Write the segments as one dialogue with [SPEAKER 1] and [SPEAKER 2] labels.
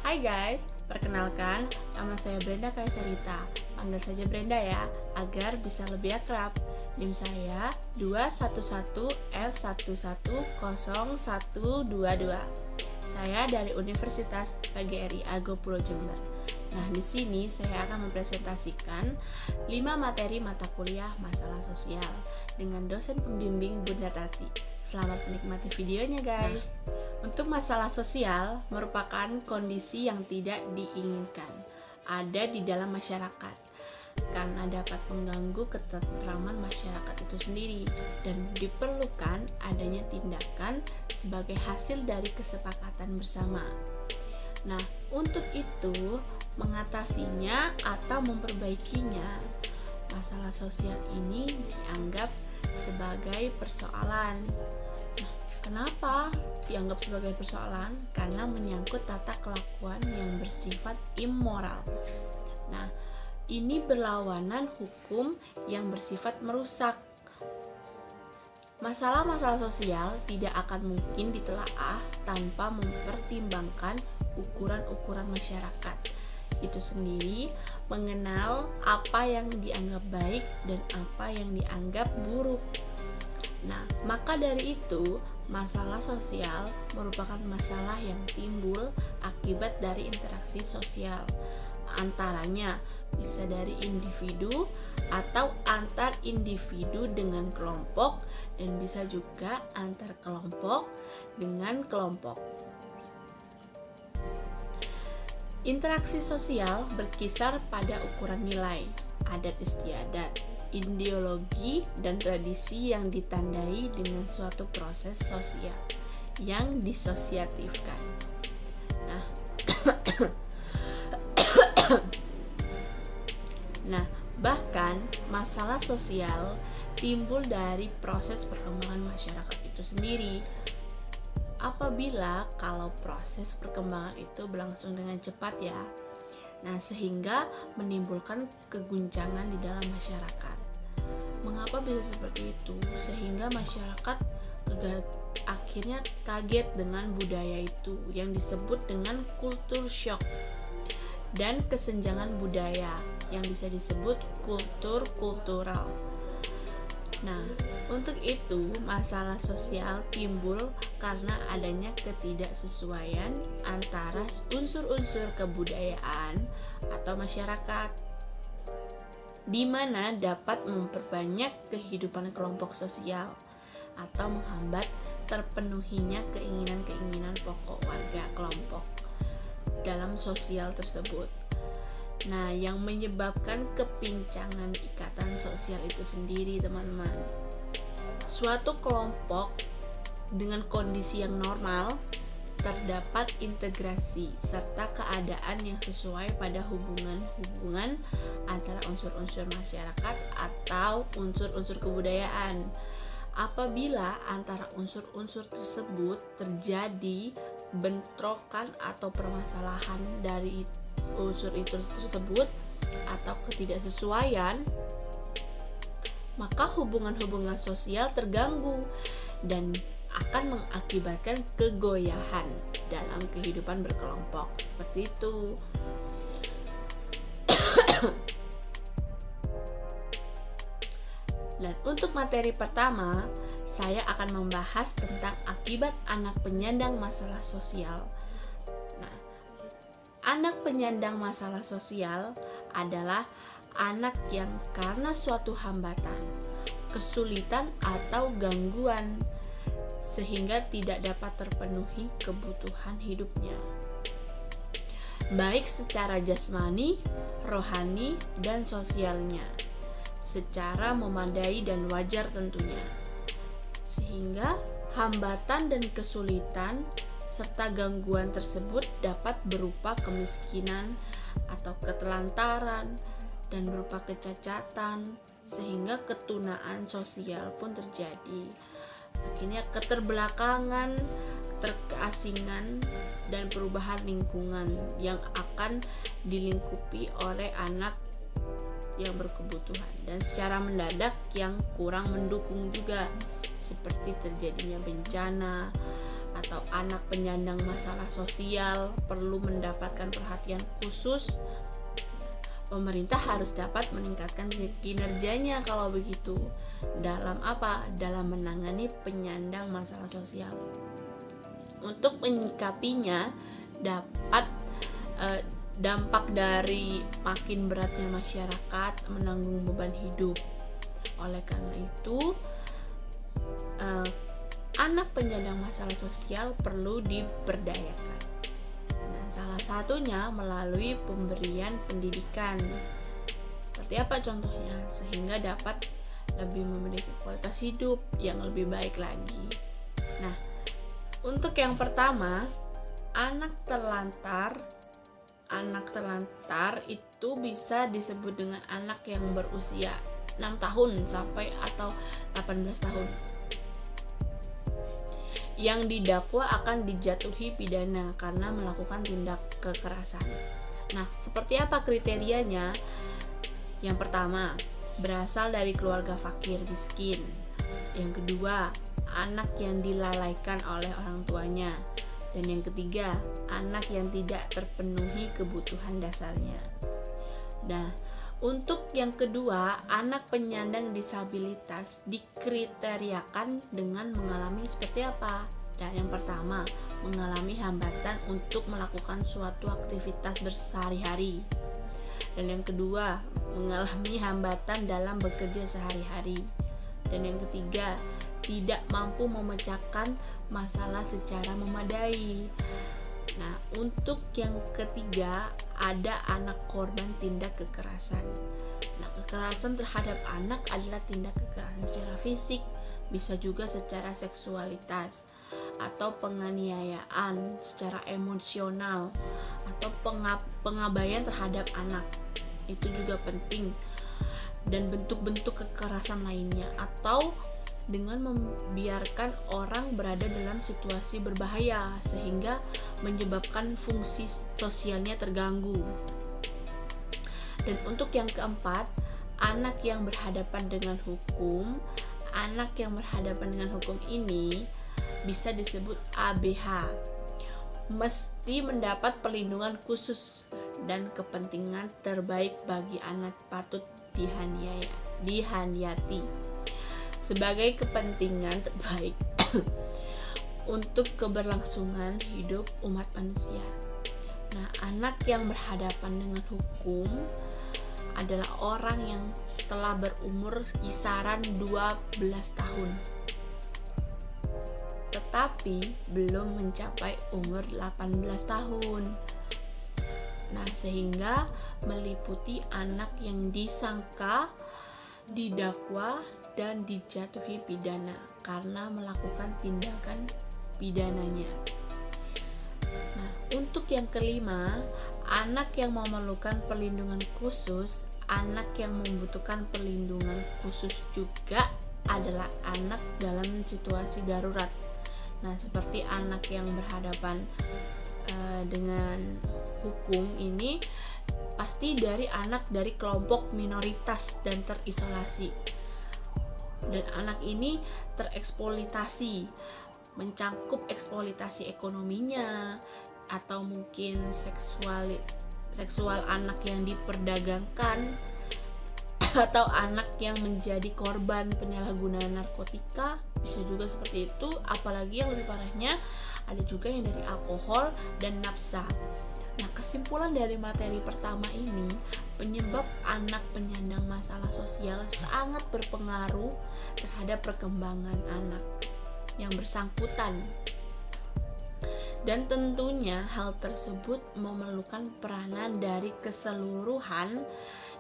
[SPEAKER 1] Hai guys, perkenalkan, nama saya Brenda Kaisarita. Panggil saja Brenda ya, agar bisa lebih akrab. NIM saya 211F110122. Saya dari Universitas PGRI Agopuro Jember. Nah, di sini saya akan mempresentasikan 5 materi mata kuliah masalah sosial dengan dosen pembimbing Bunda Tati. Selamat menikmati videonya guys. Untuk masalah sosial merupakan kondisi yang tidak diinginkan ada di dalam masyarakat karena dapat mengganggu ketentraman masyarakat itu sendiri dan diperlukan adanya tindakan sebagai hasil dari kesepakatan bersama. Nah, untuk itu mengatasinya atau memperbaikinya, masalah sosial ini dianggap sebagai persoalan. Nah, kenapa dianggap sebagai persoalan? Karena menyangkut tata kelakuan yang bersifat immoral. Nah, ini berlawanan hukum yang bersifat merusak. Masalah-masalah sosial tidak akan mungkin ditelaah tanpa mempertimbangkan ukuran-ukuran masyarakat itu sendiri, mengenal apa yang dianggap baik dan apa yang dianggap buruk. Nah, maka dari itu, masalah sosial merupakan masalah yang timbul akibat dari interaksi sosial. Antaranya bisa dari individu atau antar individu dengan kelompok dan bisa juga antar kelompok dengan kelompok. Interaksi sosial berkisar pada ukuran nilai, adat istiadat, ideologi, dan tradisi yang ditandai dengan suatu proses sosial yang disosiatifkan. Nah, bahkan masalah sosial timbul dari proses perkembangan masyarakat itu sendiri. Apabila kalau proses perkembangan itu berlangsung dengan cepat ya. Nah, sehingga menimbulkan keguncangan di dalam masyarakat. Mengapa bisa seperti itu? Sehingga masyarakat akhirnya kaget dengan budaya itu yang disebut dengan kultur shock dan kesenjangan budaya yang bisa disebut kultur kultural. Nah, untuk itu masalah sosial timbul karena adanya ketidaksesuaian antara unsur-unsur kebudayaan atau masyarakat, di mana dapat memperbanyak kehidupan kelompok sosial atau menghambat terpenuhinya keinginan-keinginan pokok warga kelompok dalam sosial tersebut. Nah, yang menyebabkan kepincangan ikatan sosial itu sendiri, teman-teman. Suatu kelompok dengan kondisi yang normal terdapat integrasi serta keadaan yang sesuai pada hubungan antara unsur-unsur masyarakat atau unsur-unsur kebudayaan. Apabila antara unsur-unsur tersebut terjadi bentrokan atau permasalahan dari unsur itu tersebut atau ketidaksesuaian, maka hubungan-hubungan sosial terganggu dan akan mengakibatkan kegoyahan dalam kehidupan berkelompok. Seperti itu. Dan untuk materi pertama, saya akan membahas tentang akibat anak penyandang masalah sosial. Nah, anak penyandang masalah sosial adalah anak yang karena suatu hambatan, kesulitan atau gangguan sehingga tidak dapat terpenuhi kebutuhan hidupnya, baik secara jasmani, rohani, dan sosialnya, secara memadai dan wajar tentunya. Sehingga hambatan dan kesulitan serta gangguan tersebut dapat berupa kemiskinan atau ketelantaran dan berupa kecacatan, sehingga ketunaan sosial pun terjadi. Akhirnya keterbelakangan, keasingan, dan perubahan lingkungan yang akan dilingkupi oleh anak yang berkebutuhan, dan secara mendadak yang kurang mendukung juga, seperti terjadinya bencana atau anak penyandang masalah sosial perlu mendapatkan perhatian khusus, pemerintah harus dapat meningkatkan kinerjanya kalau begitu. Dalam apa? Dalam menangani penyandang masalah sosial. Untuk menyikapinya dampak dari makin beratnya masyarakat menanggung beban hidup. Oleh karena itu, anak penyandang masalah sosial perlu diberdayakan. Nah, salah satunya melalui pemberian pendidikan. Seperti apa contohnya? Sehingga dapat lebih memiliki kualitas hidup yang lebih baik lagi. Nah, untuk yang pertama, anak terlantar itu bisa disebut dengan anak yang berusia 6 tahun sampai atau 18 tahun yang didakwa akan dijatuhi pidana karena melakukan tindak kekerasan. Nah, seperti apa kriterianya? Yang pertama, berasal dari keluarga fakir miskin. Yang kedua, anak yang dilalaikan oleh orang tuanya. Dan yang ketiga, anak yang tidak terpenuhi kebutuhan dasarnya. Nah, untuk yang kedua, anak penyandang disabilitas dikriteriakan dengan mengalami seperti apa? Dan yang pertama, mengalami hambatan untuk melakukan suatu aktivitas sehari-hari. Dan yang kedua, mengalami hambatan dalam bekerja sehari-hari. Dan yang ketiga, tidak mampu memecahkan masalah secara memadai. Nah, untuk yang ketiga, ada anak korban tindak kekerasan. Nah, kekerasan terhadap anak adalah tindak kekerasan secara fisik, bisa juga secara seksualitas, atau penganiayaan secara emosional, atau pengabaian terhadap anak. Itu juga penting. Dan bentuk-bentuk kekerasan lainnya, atau dengan membiarkan orang berada dalam situasi berbahaya sehingga menyebabkan fungsi sosialnya terganggu. Dan untuk yang keempat, anak yang berhadapan dengan hukum. Anak yang berhadapan dengan hukum ini bisa disebut ABH. Mesti mendapat perlindungan khusus dan kepentingan terbaik bagi anak patut dihayati sebagai kepentingan terbaik untuk keberlangsungan hidup umat manusia. Nah, anak yang berhadapan dengan hukum adalah orang yang telah berumur kisaran 12 tahun tetapi belum mencapai umur 18 tahun. Nah, sehingga meliputi anak yang disangka, didakwa, dan dijatuhi pidana karena melakukan tindakan pidananya. Nah, untuk yang kelima, anak yang memerlukan perlindungan khusus. Anak yang membutuhkan perlindungan khusus juga adalah anak dalam situasi darurat. Nah, seperti anak yang berhadapan dengan hukum ini pasti dari anak dari kelompok minoritas dan terisolasi. Dan anak ini tereksploitasi, mencangkup eksploitasi ekonominya, atau mungkin seksual anak yang diperdagangkan, atau anak yang menjadi korban penyalahgunaan narkotika, bisa juga seperti itu. Apalagi yang lebih parahnya, ada juga yang dari alkohol dan nafsa. Nah, kesimpulan dari materi pertama ini, penyebab anak penyandang masalah sosial sangat berpengaruh terhadap perkembangan anak yang bersangkutan. Dan tentunya hal tersebut memerlukan peranan dari keseluruhan,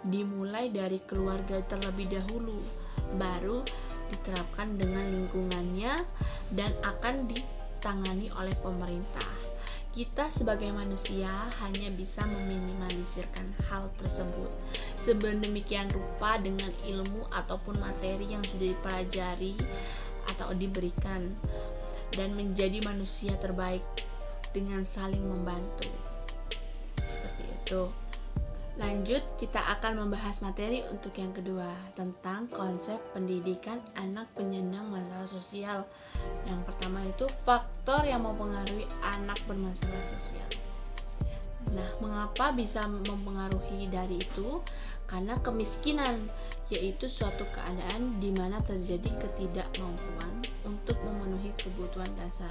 [SPEAKER 1] dimulai dari keluarga terlebih dahulu, baru diterapkan dengan lingkungannya dan akan ditangani oleh pemerintah. Kita sebagai manusia hanya bisa meminimalisirkan hal tersebut sedemikian rupa dengan ilmu ataupun materi yang sudah dipelajari atau diberikan, dan menjadi manusia terbaik dengan saling membantu. Seperti itu. Lanjut, kita akan membahas materi untuk yang kedua tentang konsep pendidikan anak penyandang masalah sosial. Yang pertama itu faktor yang mempengaruhi anak bermasalah sosial. Nah, mengapa bisa mempengaruhi dari itu? Karena kemiskinan, yaitu suatu keadaan di mana terjadi ketidakmampuan untuk memenuhi kebutuhan dasar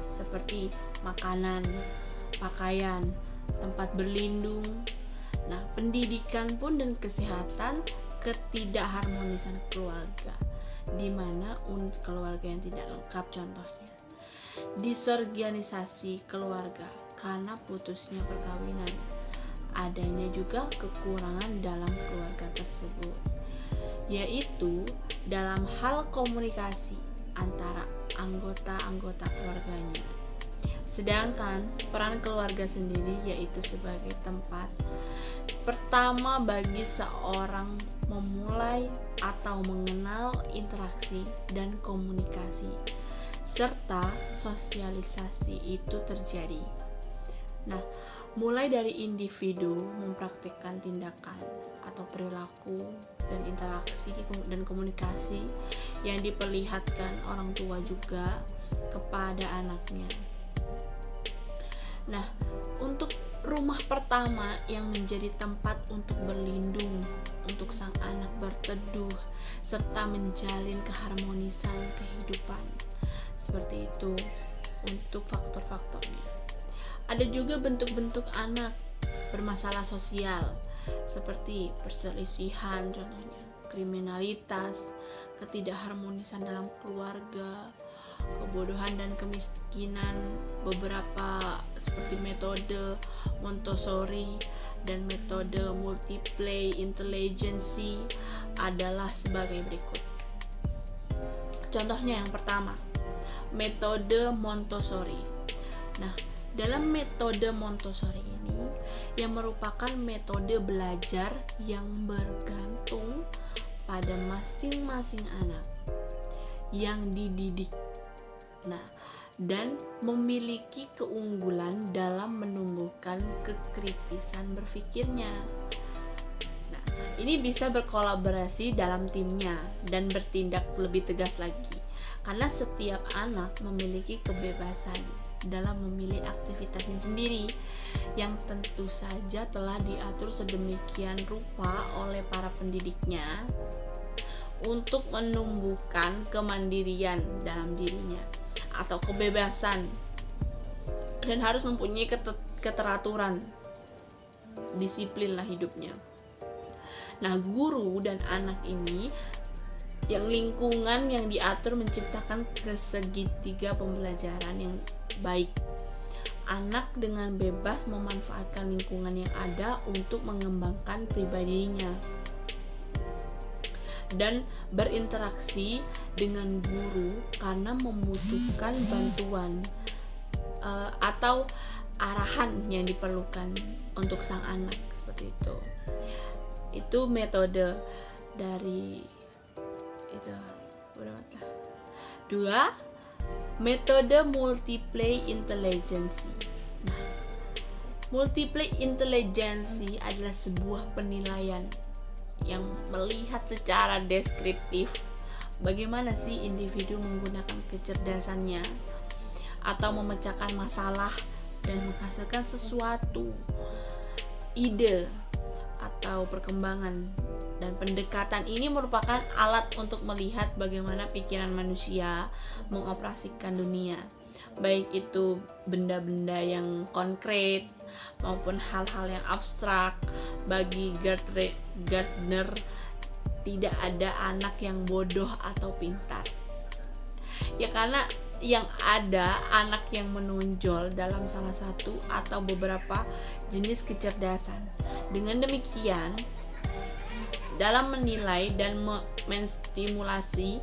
[SPEAKER 1] seperti makanan, pakaian, tempat berlindung. Nah, pendidikan pun dan kesehatan, ketidakharmonisan keluarga, di mana unit keluarga yang tidak lengkap contohnya. Disorganisasi keluarga karena putusnya perkawinan. Adanya juga kekurangan dalam keluarga tersebut, yaitu dalam hal komunikasi antara anggota-anggota keluarganya. Sedangkan peran keluarga sendiri yaitu sebagai tempat pertama bagi seorang memulai atau mengenal interaksi dan komunikasi serta sosialisasi itu terjadi. Nah, mulai dari individu mempraktikkan tindakan atau perilaku dan interaksi dan komunikasi yang diperlihatkan orang tua juga kepada anaknya. Nah, untuk rumah pertama yang menjadi tempat untuk berlindung, untuk sang anak berteduh, serta menjalin keharmonisan kehidupan. Seperti itu untuk faktor-faktornya. Ada juga bentuk-bentuk anak bermasalah sosial, seperti perselisihan contohnya, kriminalitas, ketidakharmonisan dalam keluarga, kebodohan dan kemiskinan. Beberapa seperti metode Montessori dan metode multiple intelligence adalah sebagai berikut. Contohnya yang pertama, metode Montessori. Nah, dalam metode Montessori ini yang merupakan metode belajar yang bergantung pada masing-masing anak yang dididik. Nah, dan memiliki keunggulan dalam menumbuhkan kekritisan berpikirnya. Nah, ini bisa berkolaborasi dalam timnya dan bertindak lebih tegas lagi, karena setiap anak memiliki kebebasan dalam memilih aktivitasnya sendiri yang tentu saja telah diatur sedemikian rupa oleh para pendidiknya untuk menumbuhkan kemandirian dalam dirinya atau kebebasan, dan harus mempunyai keteraturan, disiplin lah hidupnya. Nah, guru dan anak ini yang lingkungan yang diatur menciptakan segitiga pembelajaran yang baik. Anak dengan bebas memanfaatkan lingkungan yang ada untuk mengembangkan pribadinya dan berinteraksi dengan guru karena membutuhkan bantuan atau arahan yang diperlukan untuk sang anak, seperti itu. Itu metode dari itu. Dua, metode multiple intelligence. Nah, multiple intelligence adalah sebuah penilaian yang melihat secara deskriptif bagaimana sih individu menggunakan kecerdasannya atau memecahkan masalah dan menghasilkan sesuatu ide atau perkembangan. Dan pendekatan ini merupakan alat untuk melihat bagaimana pikiran manusia mengoperasikan dunia, baik itu benda-benda yang konkret maupun hal-hal yang abstrak. Bagi Gardner, tidak ada anak yang bodoh atau pintar. Ya, karena yang ada anak yang menonjol dalam salah satu atau beberapa jenis kecerdasan. Dengan demikian, dalam menilai dan menstimulasi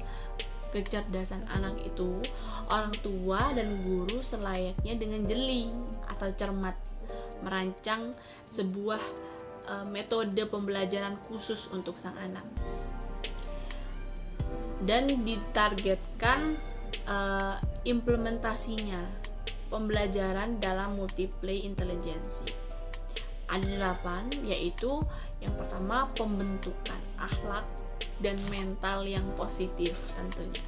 [SPEAKER 1] kecerdasan anak itu, orang tua dan guru selayaknya dengan jeli atau cermat merancang sebuah metode pembelajaran khusus untuk sang anak dan ditargetkan implementasinya pembelajaran dalam multiple intelligence. Ada 8, yaitu yang pertama pembentukan akhlak dan mental yang positif tentunya,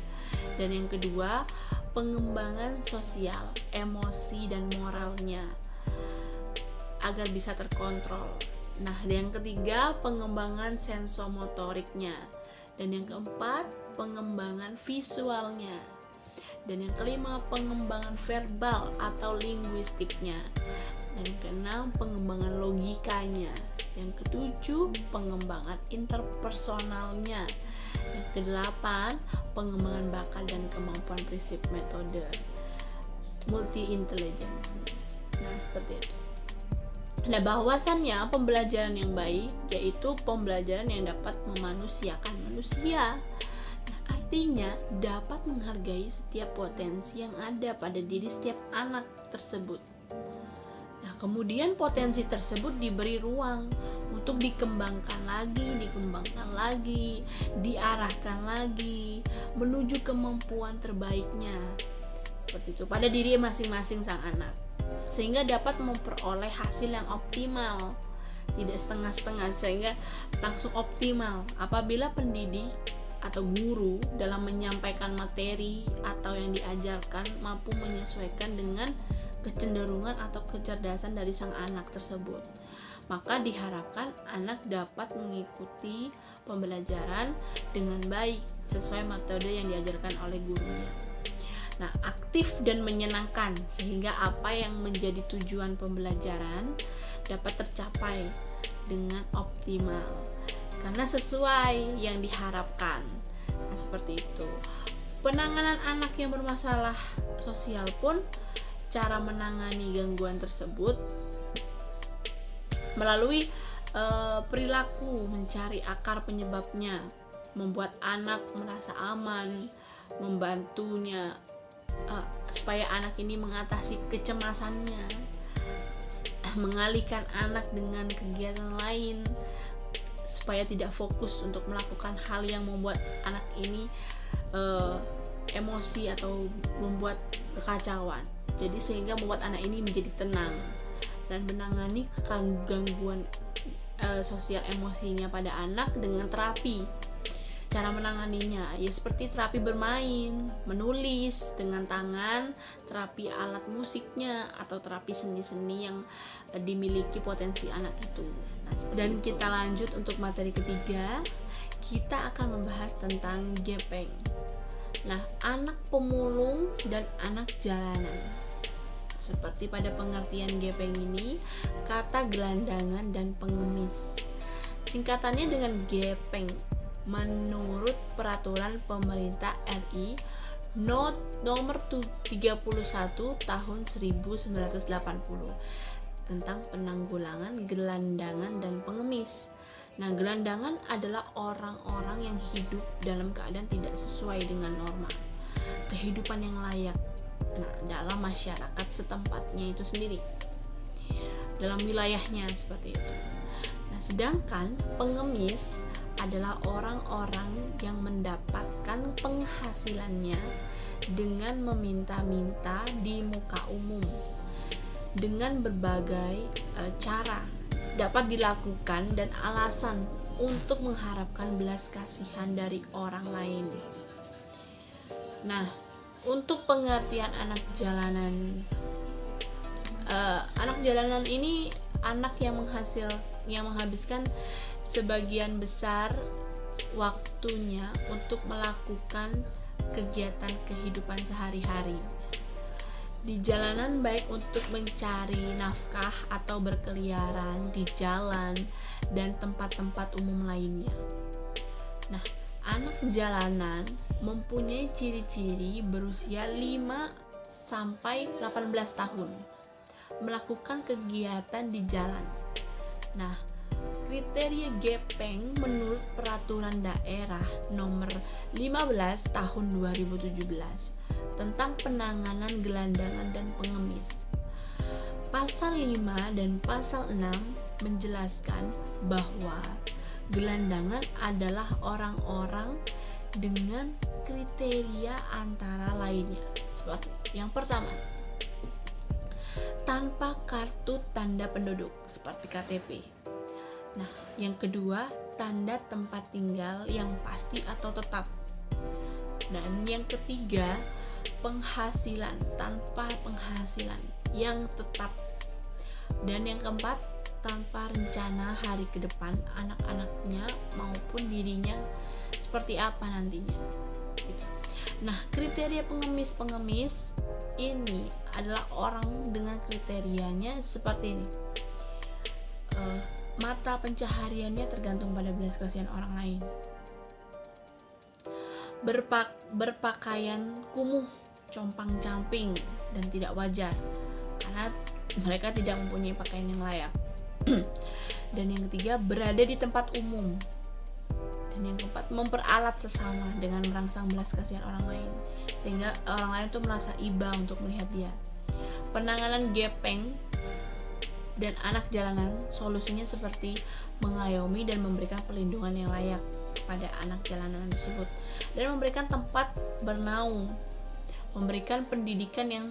[SPEAKER 1] dan yang kedua pengembangan sosial, emosi, dan moralnya agar bisa terkontrol. Nah, yang ketiga, pengembangan sensomotoriknya. Dan yang keempat, pengembangan visualnya. Dan yang kelima, pengembangan verbal atau linguistiknya. Dan yang keenam, pengembangan logikanya. Yang ketujuh, pengembangan interpersonalnya. Yang kedelapan, pengembangan bakat dan kemampuan prinsip metode multi intelligence. Nah, seperti itu. Nah, bahwasannya pembelajaran yang baik yaitu pembelajaran yang dapat memanusiakan manusia. Nah, artinya dapat menghargai setiap potensi yang ada pada diri setiap anak tersebut. Nah, kemudian potensi tersebut diberi ruang untuk dikembangkan lagi, diarahkan lagi menuju kemampuan terbaiknya. Seperti itu pada diri masing-masing sang anak, sehingga dapat memperoleh hasil yang optimal, tidak setengah-setengah, sehingga langsung optimal. Apabila pendidik atau guru dalam menyampaikan materi atau yang diajarkan mampu menyesuaikan dengan kecenderungan atau kecerdasan dari sang anak tersebut, maka diharapkan anak dapat mengikuti pembelajaran dengan baik sesuai metode yang diajarkan oleh gurunya. Nah, aktif dan menyenangkan sehingga apa yang menjadi tujuan pembelajaran dapat tercapai dengan optimal karena sesuai yang diharapkan. Nah, seperti itu. Penanganan anak yang bermasalah sosial pun, cara menangani gangguan tersebut melalui perilaku, mencari akar penyebabnya, membuat anak merasa aman, membantunya supaya anak ini mengatasi kecemasannya, mengalihkan anak dengan kegiatan lain supaya tidak fokus untuk melakukan hal yang membuat anak ini emosi atau membuat kekacauan. Jadi sehingga membuat anak ini menjadi tenang dan menangani gangguan sosial emosinya pada anak dengan terapi. Cara menanganinya ya seperti terapi bermain, menulis dengan tangan, terapi alat musiknya, atau terapi seni-seni yang dimiliki potensi anak itu. Dan kita lanjut untuk materi ketiga, kita akan membahas tentang gepeng. Nah, anak pemulung dan anak jalanan. Seperti pada pengertian gepeng ini, kata gelandangan dan pengemis. Singkatannya dengan gepeng. Menurut peraturan pemerintah RI nomor 31 tahun 1980 tentang penanggulangan gelandangan dan pengemis. Nah, gelandangan adalah orang-orang yang hidup dalam keadaan tidak sesuai dengan norma kehidupan yang layak dalam masyarakat setempatnya itu sendiri, dalam wilayahnya, seperti itu. Nah, sedangkan pengemis adalah orang-orang yang mendapatkan penghasilannya dengan meminta-minta di muka umum dengan berbagai cara dapat dilakukan dan alasan untuk mengharapkan belas kasihan dari orang lain. Nah, untuk pengertian anak jalanan, anak jalanan ini anak yang menghabiskan sebagian besar waktunya untuk melakukan kegiatan kehidupan sehari-hari di jalanan, baik untuk mencari nafkah atau berkeliaran di jalan dan tempat-tempat umum lainnya. Nah, anak jalanan mempunyai ciri-ciri berusia 5 sampai 18 tahun melakukan kegiatan di jalan. Nah, kriteria gepeng menurut peraturan daerah nomor 15 tahun 2017 tentang penanganan gelandangan dan pengemis. Pasal 5 dan pasal 6 menjelaskan bahwa gelandangan adalah orang-orang dengan kriteria antara lainnya. Seperti yang pertama, tanpa kartu tanda penduduk seperti KTP. Nah, yang kedua, tanda tempat tinggal yang pasti atau tetap. Dan yang ketiga, penghasilan tanpa penghasilan yang tetap. Dan yang keempat, tanpa rencana hari ke depan anak-anaknya maupun dirinya seperti apa nantinya gitu. Nah, kriteria pengemis ini adalah orang dengan kriterianya seperti ini. Mata pencahariannya tergantung pada belas kasihan orang lain. Berpakaian kumuh, compang-camping dan tidak wajar karena mereka tidak mempunyai pakaian yang layak. Dan yang ketiga, berada di tempat umum. Dan yang keempat, memperalat sesama dengan merangsang belas kasihan orang lain sehingga orang lain itu merasa iba untuk melihat dia. Penanganan gepeng dan anak jalanan, solusinya seperti mengayomi dan memberikan perlindungan yang layak kepada anak jalanan tersebut, dan memberikan tempat bernaung, memberikan pendidikan yang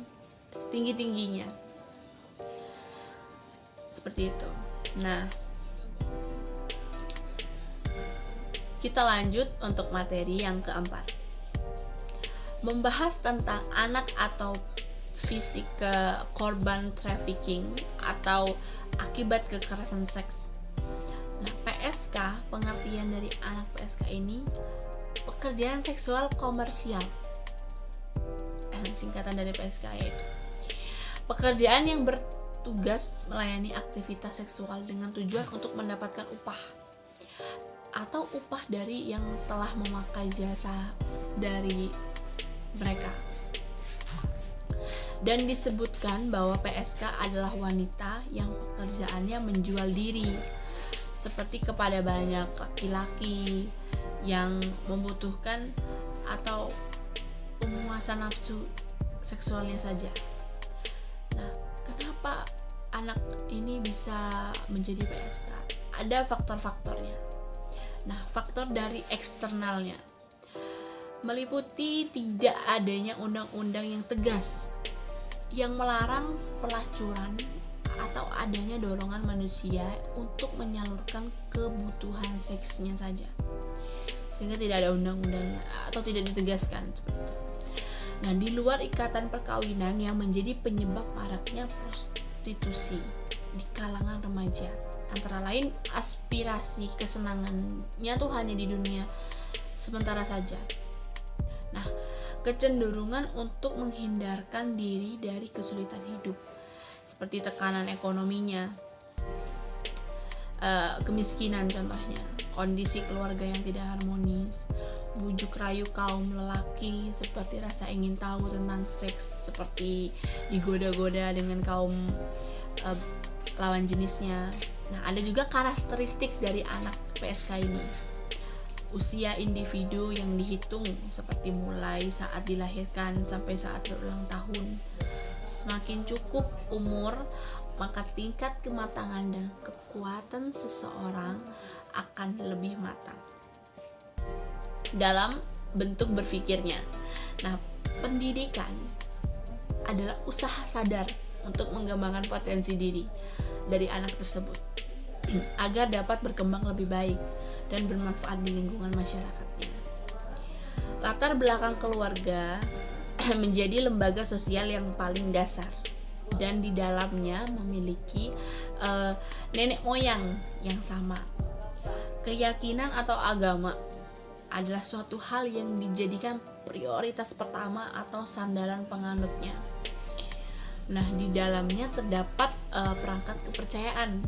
[SPEAKER 1] setinggi-tingginya. Seperti itu. Nah, kita lanjut untuk materi yang keempat. Membahas tentang anak atau fisik ke korban trafficking atau akibat kekerasan seks. Nah, PSK, pengertian dari anak PSK ini pekerjaan seksual komersial. Singkatan dari PSK yaitu pekerjaan yang bertugas melayani aktivitas seksual dengan tujuan untuk mendapatkan upah atau upah dari yang telah memakai jasa dari mereka. Dan disebutkan bahwa PSK adalah wanita yang pekerjaannya menjual diri, seperti kepada banyak laki-laki yang membutuhkan atau pemuasan nafsu seksualnya saja. Nah, kenapa anak ini bisa menjadi PSK? Ada faktor-faktornya. Nah, faktor dari eksternalnya meliputi tidak adanya undang-undang yang tegas yang melarang pelacuran atau adanya dorongan manusia untuk menyalurkan kebutuhan seksnya saja, sehingga tidak ada undang-undangnya atau tidak ditegaskan seperti itu. Nah, di luar ikatan perkawinan yang menjadi penyebab maraknya prostitusi di kalangan remaja, antara lain aspirasi kesenangannya tuh hanya di dunia sementara saja. Nah, kecenderungan untuk menghindarkan diri dari kesulitan hidup seperti tekanan ekonominya, kemiskinan contohnya, kondisi keluarga yang tidak harmonis, bujuk rayu kaum lelaki seperti rasa ingin tahu tentang seks seperti digoda-goda dengan kaum lawan jenisnya. Nah, ada juga karakteristik dari anak PSK ini. Usia individu yang dihitung seperti mulai saat dilahirkan sampai saat berulang tahun. Semakin cukup umur, maka tingkat kematangan dan kekuatan seseorang akan lebih matang dalam bentuk berpikirnya. Nah, pendidikan adalah usaha sadar untuk mengembangkan potensi diri dari anak tersebut agar dapat berkembang lebih baik dan bermanfaat di lingkungan masyarakatnya. Latar belakang keluarga menjadi lembaga sosial yang paling dasar dan di dalamnya memiliki nenek moyang yang sama. Keyakinan atau agama adalah suatu hal yang dijadikan prioritas pertama atau sandaran penganutnya. Nah, di dalamnya terdapat perangkat kepercayaan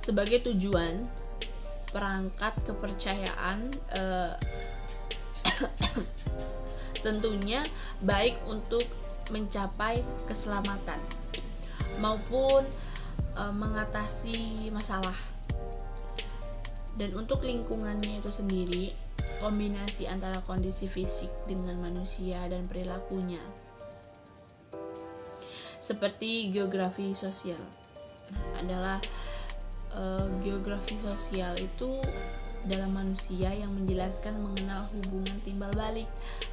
[SPEAKER 1] sebagai tujuan. Perangkat kepercayaan tentunya baik untuk mencapai keselamatan maupun mengatasi masalah. Dan untuk lingkungannya itu sendiri, kombinasi antara kondisi fisik dengan manusia dan perilakunya, seperti geografi sosial. Adalah geografi sosial itu dalam manusia yang menjelaskan mengenal hubungan timbal balik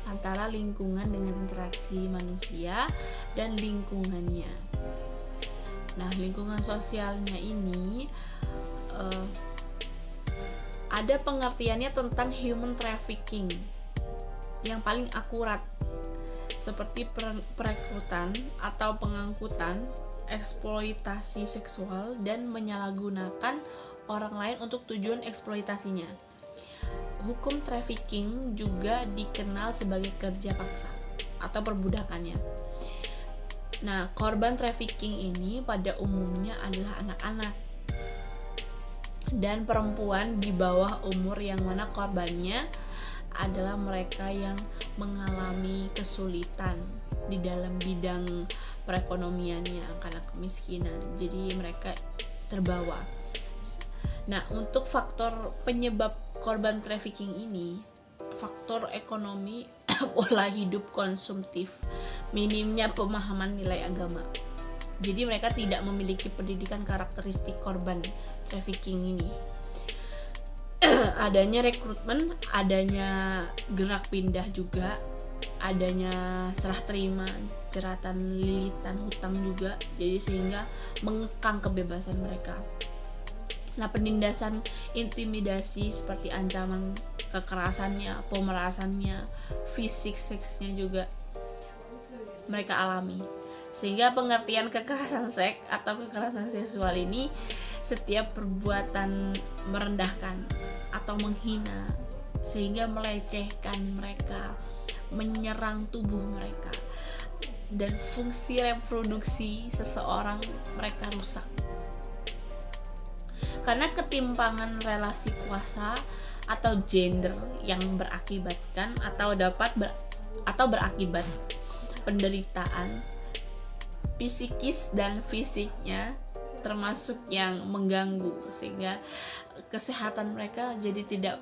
[SPEAKER 1] antara lingkungan dengan interaksi manusia dan lingkungannya. Nah, lingkungan sosialnya ini ada pengertiannya tentang human trafficking yang paling akurat seperti perekrutan atau pengangkutan, eksploitasi seksual, dan menyalahgunakan orang lain untuk tujuan eksploitasinya. Hukum trafficking juga dikenal sebagai kerja paksa atau perbudakannya. Nah, korban trafficking ini pada umumnya adalah anak-anak dan perempuan di bawah umur, yang mana korbannya adalah mereka yang mengalami kesulitan di dalam bidang perekonomiannya karena kemiskinan. Jadi mereka terbawa. Nah, untuk faktor penyebab korban trafficking ini, faktor ekonomi, pola hidup konsumtif, minimnya pemahaman nilai agama. Jadi mereka tidak memiliki pendidikan karakteristik korban trafficking ini. Adanya rekrutmen, adanya gerak pindah juga, adanya serah terima, jeratan lilitan hutang juga, jadi sehingga mengekang kebebasan mereka. Nah, penindasan intimidasi seperti ancaman kekerasannya, pemerasannya, fisik seksnya juga mereka alami. Sehingga pengertian kekerasan seks atau kekerasan seksual ini setiap perbuatan merendahkan atau menghina sehingga melecehkan mereka, menyerang tubuh mereka, dan fungsi reproduksi seseorang mereka rusak. Karena ketimpangan relasi kuasa atau gender yang berakibatkan atau berakibat penderitaan psikis dan fisiknya, termasuk yang mengganggu, sehingga kesehatan mereka jadi tidak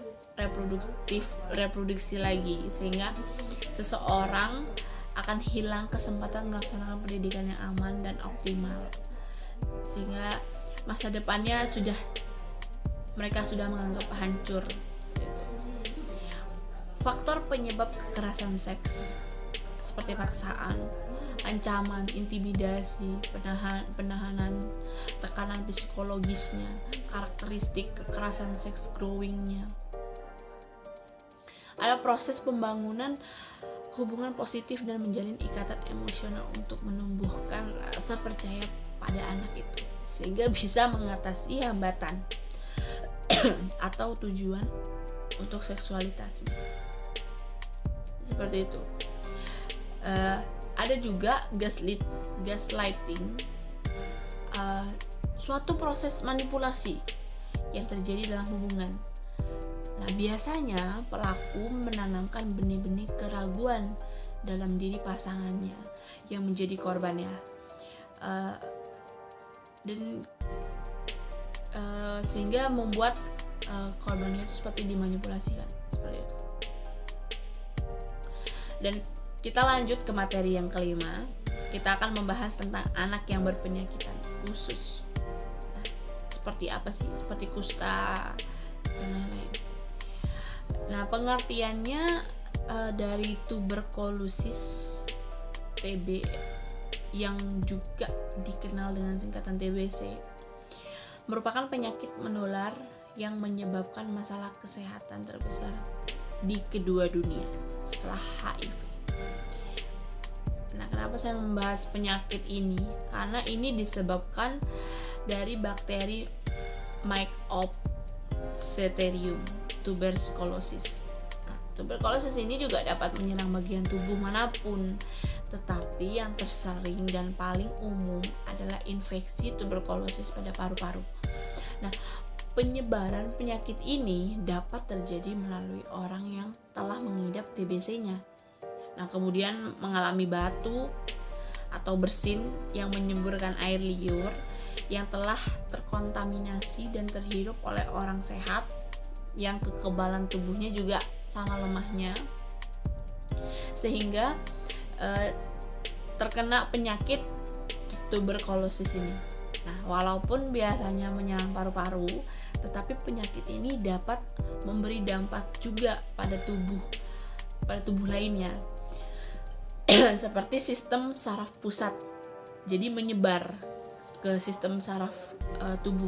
[SPEAKER 1] reproduksi lagi, sehingga seseorang akan hilang kesempatan melaksanakan pendidikan yang aman dan optimal, sehingga masa depannya mereka sudah menganggap hancur gitu. Faktor penyebab kekerasan seks seperti paksaan, ancaman, intimidasi, penahanan, tekanan psikologisnya, karakteristik kekerasan seks growingnya. Ada proses pembangunan hubungan positif dan menjalin ikatan emosional untuk menumbuhkan rasa percaya pada anak itu, sehingga bisa mengatasi hambatan atau tujuan untuk seksualitasnya. Seperti itu. Ada juga gaslighting, suatu proses manipulasi yang terjadi dalam hubungan. Nah, biasanya pelaku menanamkan benih-benih keraguan dalam diri pasangannya yang menjadi korbannya, dan sehingga membuat korbannya itu seperti dimanipulasikan, seperti itu. Dan kita lanjut ke materi yang kelima. Kita akan membahas tentang anak yang berpenyakitan khusus. Nah, seperti apa sih? Seperti kusta dan lain-lain. Nah, pengertiannya dari tuberkulosis TB yang juga dikenal dengan singkatan TBC, merupakan penyakit menular yang menyebabkan masalah kesehatan terbesar di kedua dunia setelah HIV. Nah, kenapa saya membahas penyakit ini? Karena ini disebabkan dari bakteri Mycobacterium tuberculosis. Nah, tuberkulosis ini juga dapat menyerang bagian tubuh manapun, tetapi yang tersering dan paling umum adalah infeksi tuberkulosis pada paru-paru. Nah, penyebaran penyakit ini dapat terjadi melalui orang yang telah mengidap TBC-nya. Nah, kemudian mengalami batu atau bersin yang menyemburkan air liur yang telah terkontaminasi dan terhirup oleh orang sehat yang kekebalan tubuhnya juga sama lemahnya, sehingga terkena penyakit tuberkulosis ini. Nah, walaupun biasanya menyerang paru-paru, tetapi penyakit ini dapat memberi dampak juga pada tubuh lainnya. Seperti sistem saraf pusat, jadi menyebar ke sistem saraf tubuh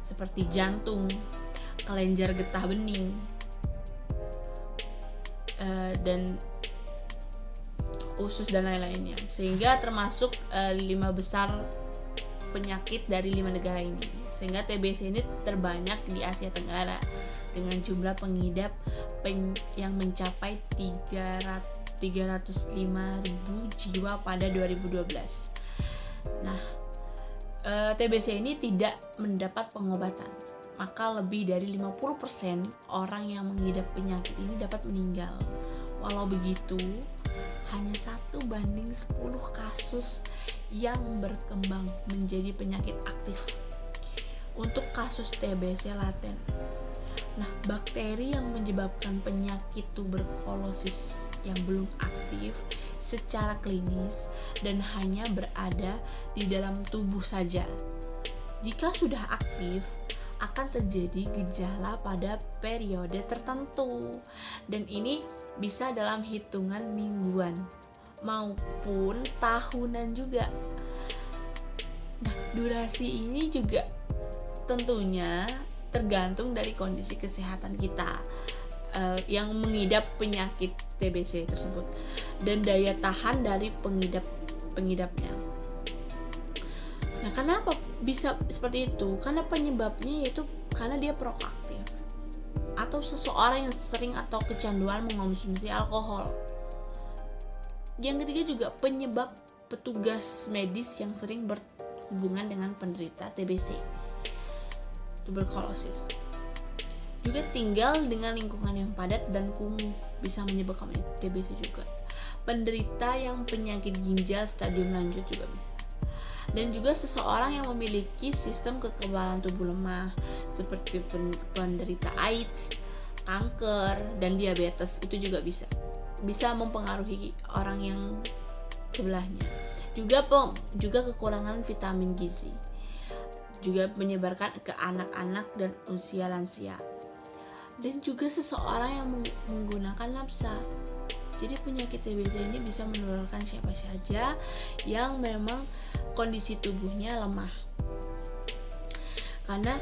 [SPEAKER 1] seperti jantung, kelenjar getah bening, dan usus dan lain-lainnya, sehingga termasuk 5 besar penyakit dari 5 negara ini. Sehingga TBC ini terbanyak di Asia Tenggara dengan jumlah pengidap yang mencapai 305.000 jiwa pada 2012. Nah, TBC ini tidak mendapat pengobatan, maka lebih dari 50% orang yang mengidap penyakit ini dapat meninggal. Walau begitu, hanya 1:10 kasus yang berkembang menjadi penyakit aktif untuk kasus TBC laten. Nah, bakteri yang menyebabkan penyakit tuberkulosis yang belum aktif secara klinis dan hanya berada di dalam tubuh saja. Jika sudah aktif, akan terjadi gejala pada periode tertentu, dan ini bisa dalam hitungan mingguan maupun tahunan juga. Nah, durasi ini juga tentunya tergantung dari kondisi kesehatan kita yang mengidap penyakit TBC tersebut dan daya tahan dari pengidapnya. Nah, kenapa bisa seperti itu? Karena penyebabnya yaitu karena dia proaktif atau seseorang yang sering atau kecanduan mengonsumsi alkohol. Yang ketiga juga penyebab petugas medis yang sering berhubungan dengan penderita TBC, tuberkulosis. Juga tinggal dengan lingkungan yang padat dan kumuh bisa menyebabkan TBC juga. Penderita yang penyakit ginjal stadium lanjut juga bisa. Dan juga seseorang yang memiliki sistem kekebalan tubuh lemah seperti penderita AIDS, kanker, dan diabetes itu juga bisa mempengaruhi orang yang sebelahnya. Juga kekurangan vitamin gizi juga menyebarkan ke anak-anak dan usia lansia. Dan juga seseorang yang menggunakan nafsa. Jadi penyakit TBC ini bisa menularkan siapa saja yang memang kondisi tubuhnya lemah. Karena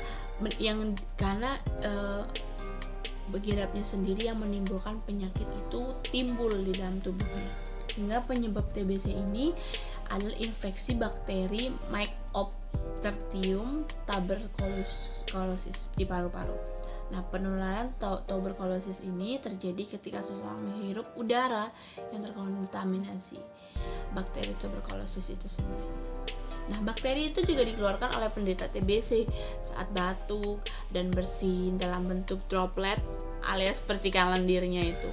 [SPEAKER 1] pengidapnya sendiri yang menimbulkan penyakit itu timbul di dalam tubuhnya. Sehingga penyebab TBC ini adalah infeksi bakteri Mycobacterium tuberculosis di paru-paru. Nah, penularan tuberkulosis ini terjadi ketika seseorang menghirup udara yang terkontaminasi bakteri tuberkulosis itu sendiri. Nah, bakteri itu juga dikeluarkan oleh penderita TBC saat batuk dan bersin dalam bentuk droplet alias percikan lendirnya itu.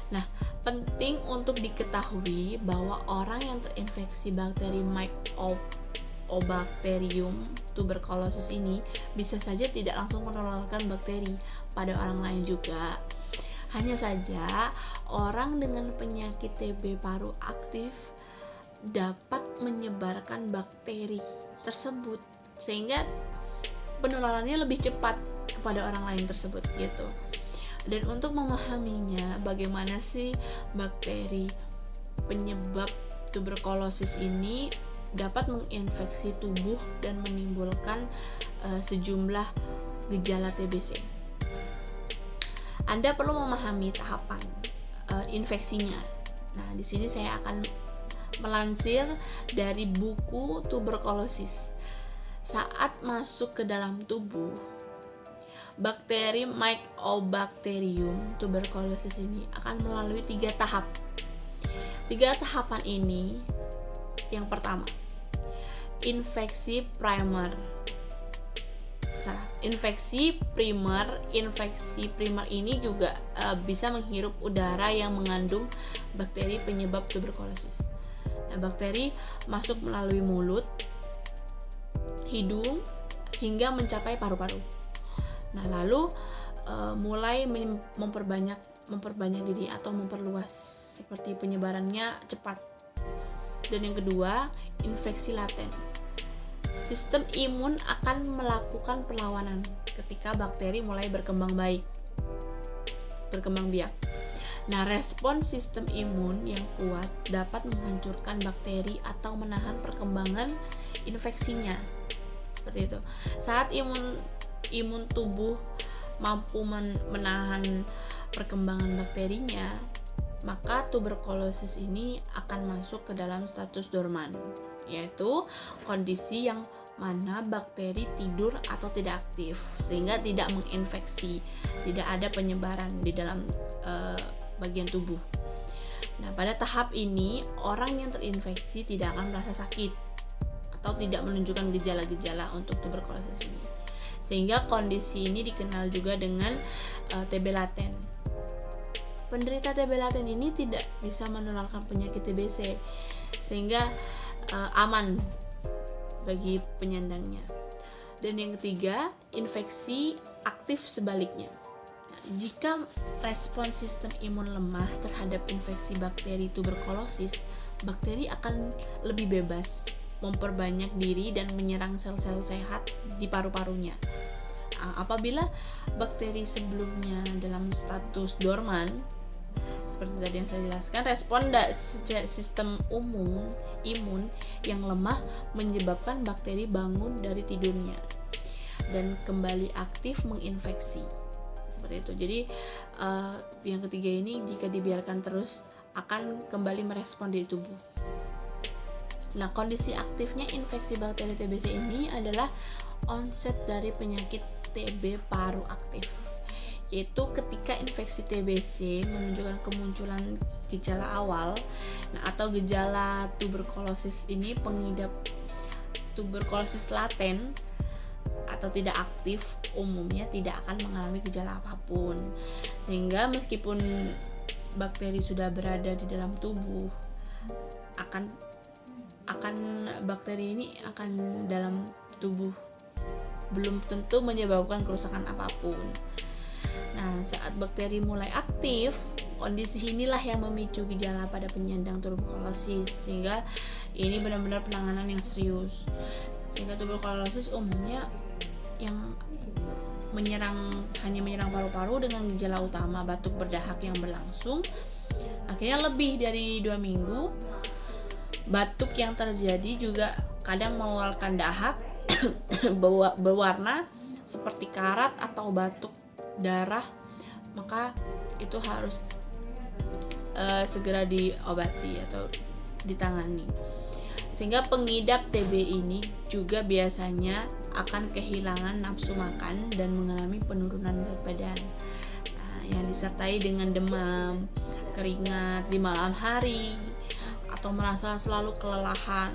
[SPEAKER 1] Nah, penting untuk diketahui bahwa orang yang terinfeksi bakteri Mycobacterium tuberculosis ini bisa saja tidak langsung menularkan bakteri pada orang lain juga. Hanya saja orang dengan penyakit TB paru aktif dapat menyebarkan bakteri tersebut sehingga penularannya lebih cepat kepada orang lain tersebut gitu. Dan untuk memahaminya, bagaimana sih bakteri penyebab tuberkulosis ini dapat menginfeksi tubuh dan menimbulkan sejumlah gejala TBC. Anda perlu memahami tahapan infeksinya. Nah, di sini saya akan melansir dari buku tuberkulosis. Saat masuk ke dalam tubuh, bakteri Mycobacterium tuberculosis ini akan melalui 3 tahap. 3 tahapan ini, yang pertama, infeksi primer. Infeksi primer ini juga bisa menghirup udara yang mengandung bakteri penyebab tuberkulosis. Nah, bakteri masuk melalui mulut, hidung, hingga mencapai paru-paru. Nah, lalu mulai memperbanyak diri atau memperluas seperti penyebarannya cepat. Dan yang kedua, infeksi laten. Sistem imun akan melakukan perlawanan ketika bakteri mulai berkembang biak. Nah, respon sistem imun yang kuat dapat menghancurkan bakteri atau menahan perkembangan infeksinya. Seperti itu. Saat imun tubuh mampu menahan perkembangan bakterinya, maka tuberkulosis ini akan masuk ke dalam status dorman, yaitu kondisi yang mana bakteri tidur atau tidak aktif sehingga tidak menginfeksi, tidak ada penyebaran di dalam bagian tubuh. Nah, pada tahap ini orang yang terinfeksi tidak akan merasa sakit atau tidak menunjukkan gejala-gejala untuk tuberkulosis ini. Sehingga kondisi ini dikenal juga dengan TB laten. Penderita TB laten ini tidak bisa menularkan penyakit TBC sehingga aman bagi penyandangnya. Dan yang ketiga, infeksi aktif sebaliknya. Nah, jika respons sistem imun lemah terhadap infeksi bakteri tuberkulosis, bakteri akan lebih bebas memperbanyak diri dan menyerang sel-sel sehat di paru-parunya. Apabila bakteri sebelumnya dalam status dorman, seperti tadi yang saya jelaskan, respon sistem imun yang lemah menyebabkan bakteri bangun dari tidurnya dan kembali aktif menginfeksi. Seperti itu. Jadi yang ketiga ini jika dibiarkan terus akan kembali merespon di tubuh. Nah, kondisi aktifnya infeksi bakteri TBC ini adalah onset dari penyakit TB paru aktif, yaitu ketika infeksi TBC menunjukkan kemunculan gejala awal. Nah, atau gejala tuberkulosis ini pengidap tuberkulosis laten atau tidak aktif umumnya tidak akan mengalami gejala apapun, sehingga meskipun bakteri sudah berada di dalam tubuh, akan bakteri ini akan dalam tubuh belum tentu menyebabkan kerusakan apapun. Nah, saat bakteri mulai aktif, kondisi inilah yang memicu gejala pada penyandang tuberkulosis, sehingga ini benar-benar penanganan yang serius. Sehingga tuberkulosis umumnya yang hanya menyerang paru-paru dengan gejala utama batuk berdahak yang berlangsung akhirnya lebih dari 2 minggu. Batuk yang terjadi juga kadang mengeluarkan dahak berwarna seperti karat atau batuk darah, maka itu harus segera diobati atau ditangani. Sehingga pengidap TB ini juga biasanya akan kehilangan nafsu makan dan mengalami penurunan berat badan, yang disertai dengan demam, keringat di malam hari, atau merasa selalu kelelahan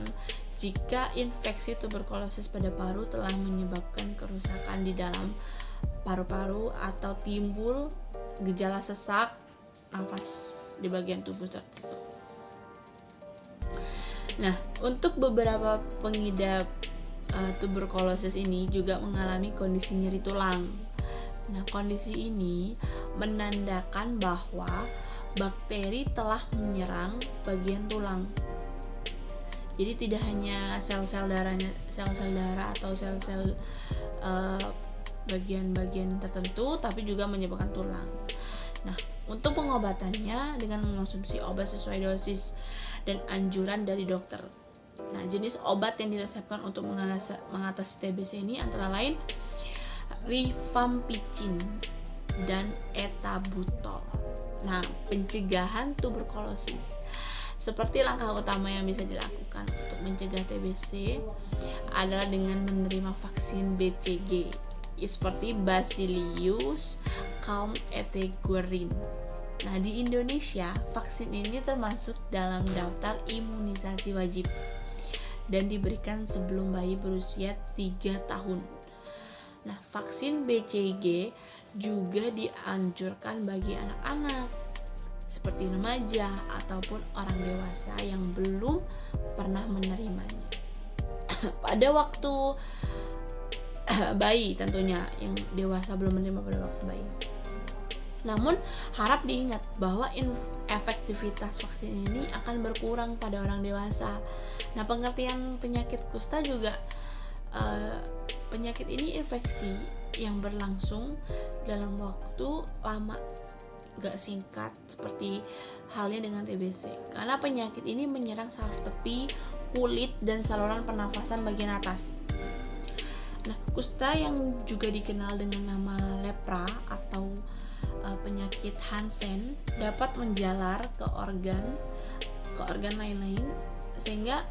[SPEAKER 1] jika infeksi tuberkulosis pada paru telah menyebabkan kerusakan di dalam paru-paru atau timbul gejala sesak nafas di bagian tubuh tertentu. Nah, untuk beberapa pengidap tuberkulosis ini juga mengalami kondisi nyeri tulang. Nah, kondisi ini menandakan bahwa bakteri telah menyerang bagian tulang. Jadi tidak hanya sel-sel darah atau sel-sel bagian-bagian tertentu, tapi juga menyebabkan tulang. Nah, untuk pengobatannya dengan mengonsumsi obat sesuai dosis dan anjuran dari dokter. Nah, jenis obat yang diresepkan untuk mengatasi TBC ini antara lain rifampicin dan etabutol. Nah, pencegahan tuberkulosis. Seperti langkah utama yang bisa dilakukan untuk mencegah TBC adalah dengan menerima vaksin BCG, seperti Bacillus calmette-guerin. Nah, di Indonesia, vaksin ini termasuk dalam daftar imunisasi wajib dan diberikan sebelum bayi berusia 3 tahun. Nah, vaksin BCG juga dianjurkan bagi anak-anak seperti remaja ataupun orang dewasa yang belum pernah menerimanya. Pada waktu bayi tentunya, yang dewasa belum menerima pada waktu bayi. Namun harap diingat bahwa efektivitas vaksin ini akan berkurang pada orang dewasa. Nah, pengertian penyakit kusta juga penyakit ini infeksi yang berlangsung dalam waktu lama, gak singkat seperti halnya dengan TBC, karena penyakit ini menyerang saraf tepi, kulit, dan saluran pernafasan bagian atas. Nah, kusta yang juga dikenal dengan nama lepra atau penyakit Hansen dapat menjalar ke organ lain-lain sehingga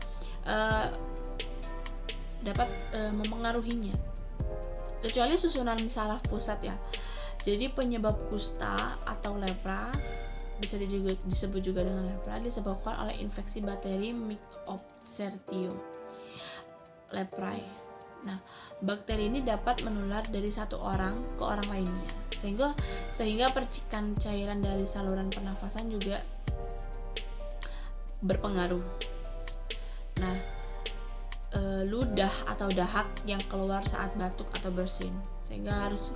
[SPEAKER 1] dapat mempengaruhinya, kecuali susunan saraf pusat ya. Jadi penyebab kusta atau lepra bisa disebut juga dengan lepra disebabkan oleh infeksi bakteri Mycobacterium leprae. Nah, bakteri ini dapat menular dari satu orang ke orang lainnya, sehingga percikan cairan dari saluran pernafasan juga berpengaruh. Nah, ludah atau dahak yang keluar saat batuk atau bersin, sehingga harus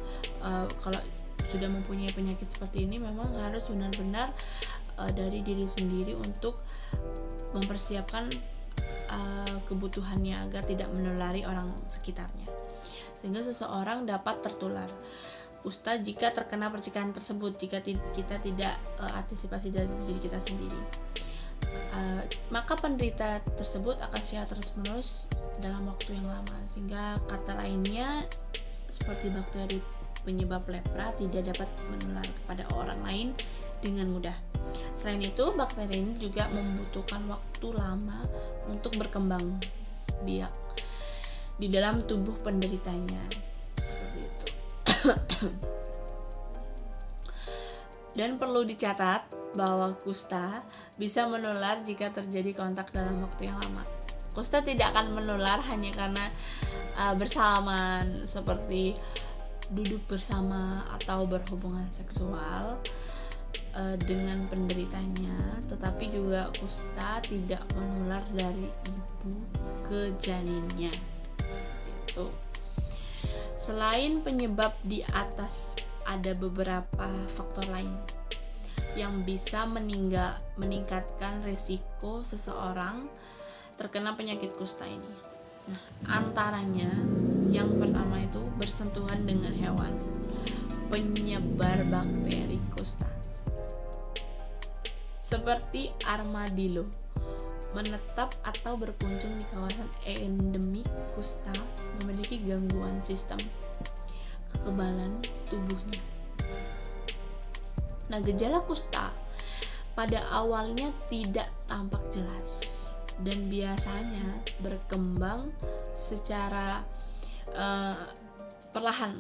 [SPEAKER 1] kalau sudah mempunyai penyakit seperti ini memang harus benar-benar dari diri sendiri untuk mempersiapkan kebutuhannya agar tidak menulari orang sekitarnya, sehingga seseorang dapat tertular kusta jika terkena percikan tersebut jika kita tidak antisipasi dari diri kita sendiri. Maka penderita tersebut akan sehat terus-menerus dalam waktu yang lama, sehingga kata lainnya seperti bakteri penyebab lepra tidak dapat menular kepada orang lain dengan mudah. Selain itu, bakteri ini juga membutuhkan waktu lama untuk berkembang biak di dalam tubuh penderitanya. Seperti itu. Dan perlu dicatat bahwa kusta bisa menular jika terjadi kontak dalam waktu yang lama. Kusta tidak akan menular hanya karena bersalaman seperti duduk bersama atau berhubungan seksual dengan penderitanya, tetapi juga kusta tidak menular dari ibu ke janinnya. Seperti itu. Selain penyebab di atas, ada beberapa faktor lain yang bisa meningkatkan risiko seseorang terkena penyakit kusta ini. Nah, antaranya yang pertama itu bersentuhan dengan hewan penyebar bakteri kusta, seperti armadillo menetap atau berkunjung di kawasan endemik kusta memiliki gangguan sistem kekebalan tubuhnya. Nah, gejala kusta pada awalnya tidak tampak jelas dan biasanya berkembang secara perlahan,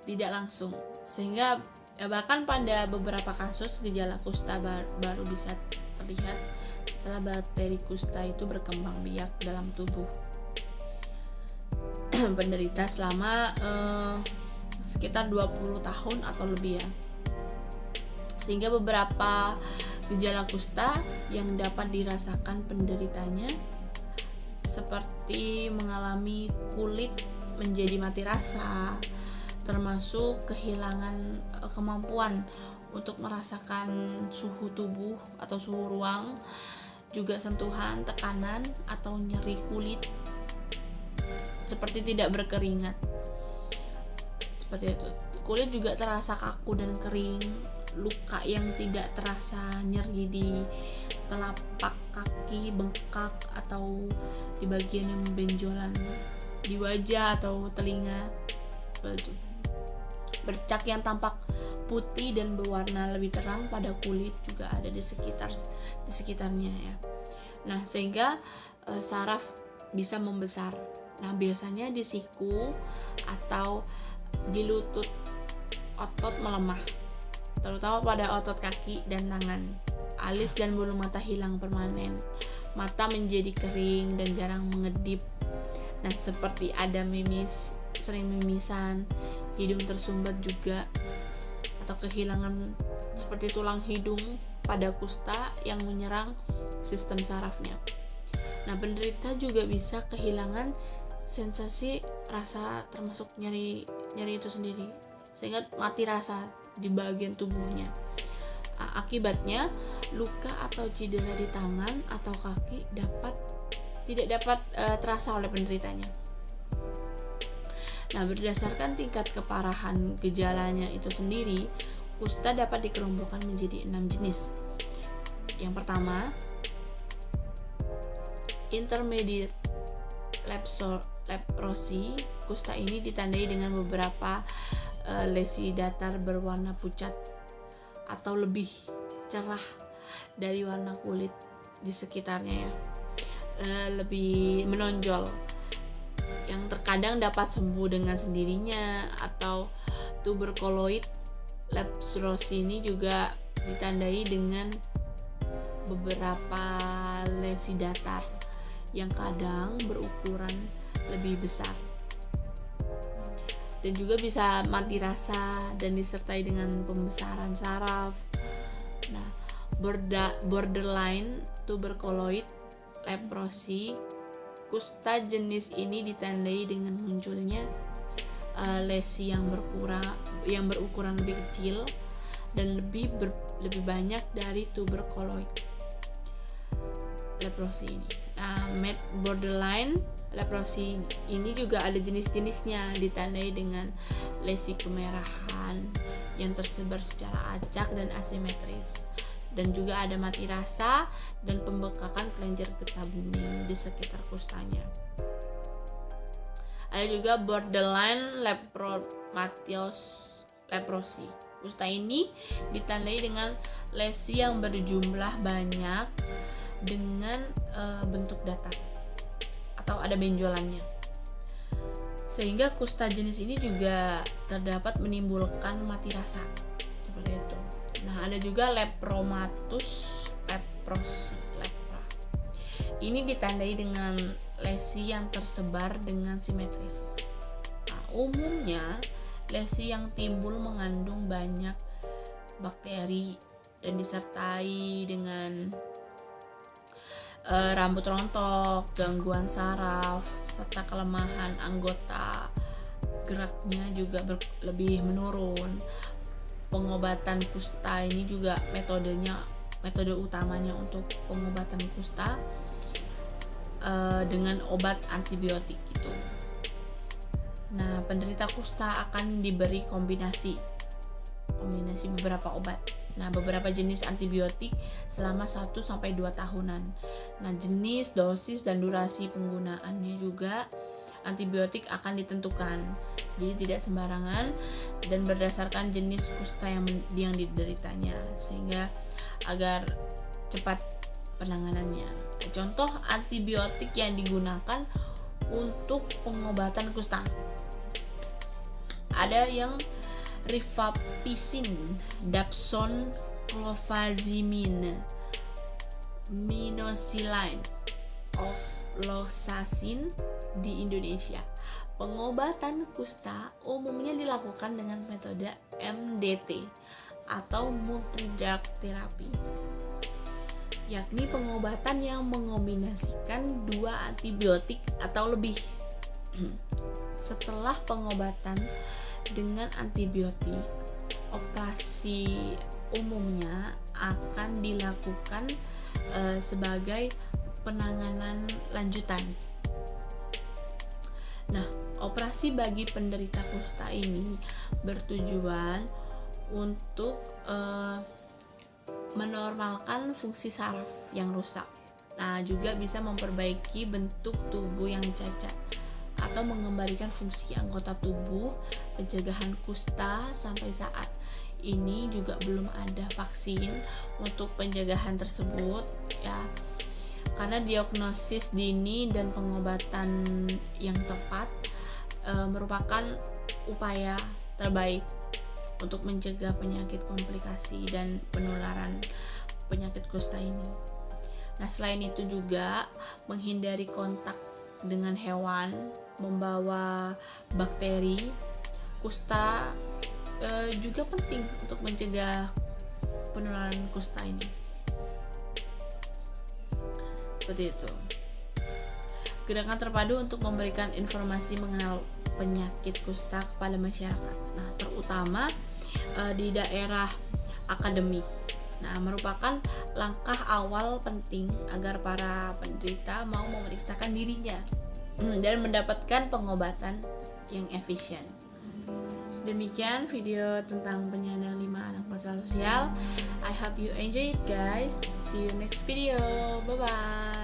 [SPEAKER 1] tidak langsung, sehingga bahkan pada beberapa kasus gejala kusta baru bisa terlihat setelah bakteri kusta itu berkembang biak dalam tubuh penderita selama sekitar 20 tahun atau lebih ya. Sehingga beberapa gejala kusta yang dapat dirasakan penderitanya seperti mengalami kulit menjadi mati rasa, termasuk kehilangan kemampuan untuk merasakan suhu tubuh atau suhu ruang, juga sentuhan, tekanan, atau nyeri kulit seperti tidak berkeringat. Seperti itu. Kulit juga terasa kaku dan kering, luka yang tidak terasa nyeri di telapak kaki, bengkak, atau di bagian yang benjolan di wajah atau telinga. Seperti itu. Bercak yang tampak putih dan berwarna lebih terang pada kulit juga ada di sekitarnya ya. Nah, sehingga saraf bisa membesar. Nah, biasanya di siku atau di lutut otot melemah, terutama pada otot kaki dan tangan. Alis dan bulu mata hilang permanen. Mata menjadi kering dan jarang mengedip. Nah, seperti ada sering mimisan, hidung tersumbat juga, atau kehilangan seperti tulang hidung pada kusta yang menyerang sistem sarafnya. Nah, penderita juga bisa kehilangan sensasi rasa, termasuk nyeri itu sendiri, sehingga mati rasa di bagian tubuhnya. Akibatnya luka atau cedera di tangan atau kaki tidak dapat terasa oleh penderitanya. Nah, berdasarkan tingkat keparahan gejalanya itu sendiri, kusta dapat dikelompokkan menjadi 6 jenis. Yang pertama, intermediate leprosi. Kusta ini ditandai dengan beberapa lesi datar berwarna pucat atau lebih cerah dari warna kulit di sekitarnya ya, lebih menonjol, yang terkadang dapat sembuh dengan sendirinya. Atau tuberkuloid leprosi ini juga ditandai dengan beberapa lesi datar yang kadang berukuran lebih besar dan juga bisa mati rasa dan disertai dengan pembesaran saraf. Nah, borderline tuberculoid leprosi, kusta jenis ini ditandai dengan munculnya lesi yang berukuran lebih kecil dan lebih banyak dari tuberculoid leprosi ini. Nah, borderline leprosi ini juga ada jenis-jenisnya, ditandai dengan lesi kemerahan yang tersebar secara acak dan asimetris, dan juga ada mati rasa dan pembekakan kelenjar getah bening di sekitar kustanya. Ada juga borderline leprosi. Kusta ini ditandai dengan lesi yang berjumlah banyak dengan bentuk datar atau ada benjolannya, sehingga kusta jenis ini juga terdapat menimbulkan mati rasa seperti itu. Nah, ada juga lepromatous leprosi, lepra. Ini ditandai dengan lesi yang tersebar dengan simetris. Nah, umumnya lesi yang timbul mengandung banyak bakteri dan disertai dengan rambut rontok, gangguan saraf, serta kelemahan anggota geraknya juga lebih menurun. Pengobatan kusta ini juga metode utamanya untuk pengobatan kusta dengan obat antibiotik itu. Nah, penderita kusta akan diberi kombinasi beberapa obat. Nah, beberapa jenis antibiotik selama 1-2 tahunan. Nah, jenis, dosis, dan durasi penggunaannya juga antibiotik akan ditentukan. Jadi tidak sembarangan dan berdasarkan jenis kusta yang dideritanya, sehingga agar cepat penanganannya. Contoh antibiotik yang digunakan untuk pengobatan kusta. Ada yang rifampicin, dapsone, clofazimine, minoxidil, ofloxacin di Indonesia. Pengobatan kusta umumnya dilakukan dengan metode MDT atau multi-drug therapy, yakni pengobatan yang mengombinasikan 2 antibiotik atau lebih. Setelah pengobatan dengan antibiotik, operasi umumnya akan dilakukan sebagai penanganan lanjutan. Nah, operasi bagi penderita kusta ini bertujuan untuk menormalkan fungsi saraf yang rusak. Nah, juga bisa memperbaiki bentuk tubuh yang cacat atau mengembalikan fungsi anggota tubuh. Pencegahan kusta sampai saat ini juga belum ada vaksin untuk pencegahan tersebut ya, karena diagnosis dini dan pengobatan yang tepat merupakan upaya terbaik untuk mencegah penyakit komplikasi dan penularan penyakit kusta ini. Nah, selain itu juga menghindari kontak dengan hewan membawa bakteri kusta juga penting untuk mencegah penularan kusta ini. Seperti itu. Gerakan terpadu untuk memberikan informasi mengenal penyakit kusta kepada masyarakat. Nah, terutama di daerah akademik. Nah, merupakan langkah awal penting agar para penderita mau memeriksakan dirinya dan mendapatkan pengobatan yang efisien. Demikian video tentang penyandang 5 anak masalah sosial. I hope you enjoy it guys. See you next video. Bye bye.